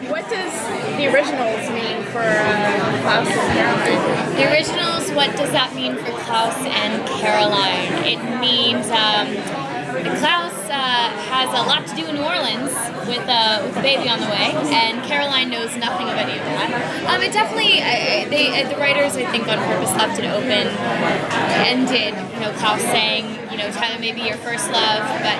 What does the originals mean for Klaus and Caroline? The originals, what does that mean for Klaus and Caroline? It means Klaus has a lot to do in New Orleans with a baby on the way, and Caroline knows nothing of any of that. It definitely, the writers, I think, on purpose left it open, ended, Klaus saying, Tyler may be your first love, but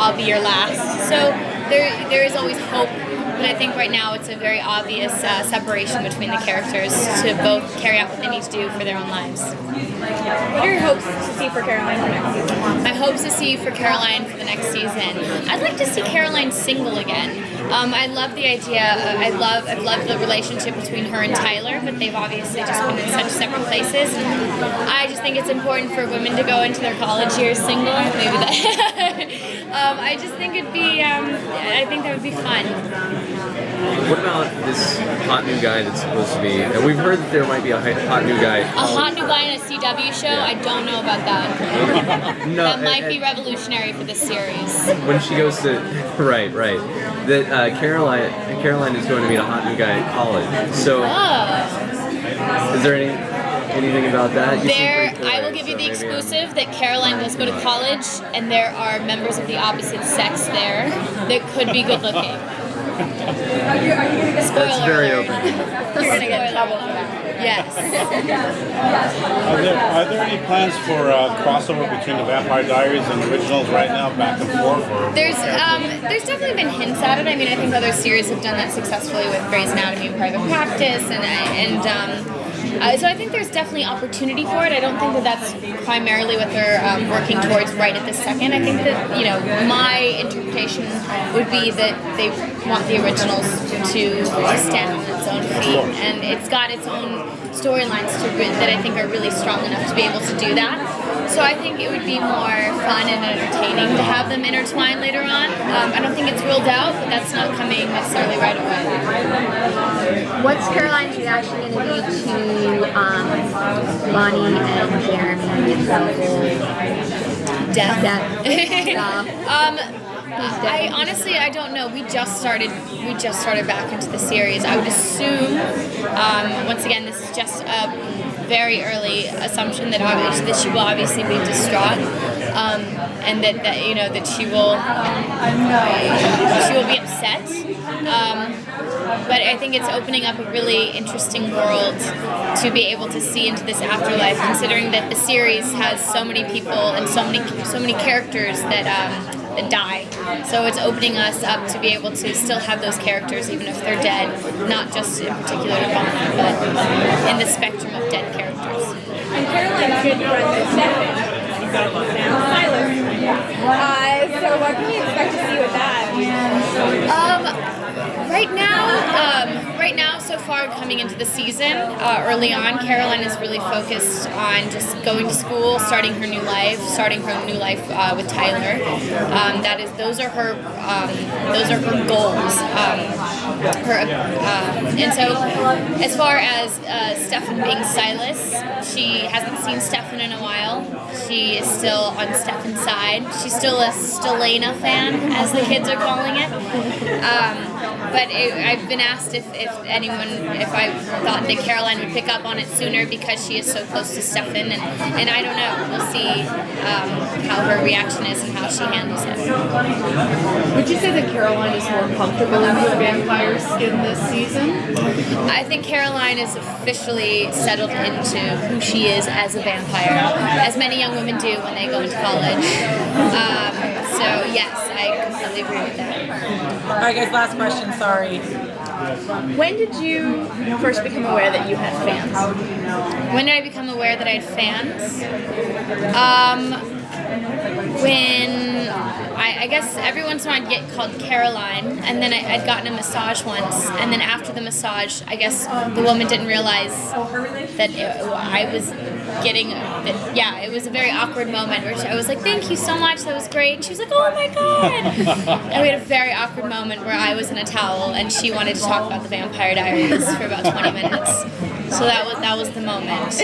I'll be your last. So there is always hope. But I think right now it's a very obvious separation between the characters to both carry out what they need to do for their own lives. What are your hopes to see for Caroline for next season? My hopes to see for Caroline for the next season. I'd like to see Caroline single again. I love the idea. I've loved the relationship between her and Tyler, but they've obviously just been in such separate places. And I just think it's important for women to go into their college years single. Maybe that. I just think it'd be. I think that would be fun. What about this hot new guy that's supposed to be? And we've heard that there might be a hot new guy. A hot new guy in a CW show? Yeah. I don't know about that. No, that might be revolutionary for this series. When she goes to right, that Caroline is going to meet a hot new guy at college. So, is there anything about that? I will give you the exclusive that Caroline does go to college, and there are members of the opposite sex there that could be good looking. That's very open. You're going to get in trouble for that. Yes. Are there any plans for crossover between the Vampire Diaries and the originals right now, back and forth? Or there's definitely been hints at it. I mean, I think other series have done that successfully with Grey's Anatomy and Private Practice, so I think there's definitely opportunity for it. I don't think that that's primarily what they're working towards right at this second. I think that, my interpretation would be that they want the originals to stand on its own feet, and it's got its own storylines that I think are really strong enough to be able to do that. So I think it would be more fun and entertaining to have them intertwine later on. I don't think it's ruled out, but that's not coming necessarily right away. What's Caroline's reaction going to be to Bonnie and Jeremy? Death. I honestly, I don't know. We just started back into the series. I would assume, once again, this is just a very early assumption that she will obviously be distraught, and that she will be upset. But I think it's opening up a really interesting world to be able to see into this afterlife, considering that the series has so many people and so many characters that die. So it's opening us up to be able to still have those characters even if they're dead, not just in particular to Bonnie, but in the spectrum of dead characters. And Caroline's good friends with Stefan. So what can we expect to see with that? Right now, so far coming into the season, early on, Caroline is really focused on just going to school, starting her new life with Tyler. Those are her goals. And so, as far as Stefan being Silas, she hasn't seen Stefan in a while. She is still on Stefan's side. She's still a Stelena fan, as the kids are calling it. But I've been asked if I thought that Caroline would pick up on it sooner because she is so close to Stefan, and I don't know. We'll see how her reaction is and how she handles it. Would you say that Caroline is more comfortable in her vampire skin this season? I think Caroline is officially settled into who she is as a vampire, as many young women do when they go into college. So yes, I completely agree with that. All right, guys, last question, sorry. When did you first become aware that you had fans? When did I become aware that I had fans? When I guess every once in a while I'd get called Caroline, and then I'd gotten a massage once, and then after the massage, I guess the woman didn't realize that I was getting, it was a very awkward moment where I was like, thank you so much, that was great. And she was like, oh my god. And we had a very awkward moment where I was in a towel and she wanted to talk about the Vampire Diaries for about 20 minutes. So that was the moment.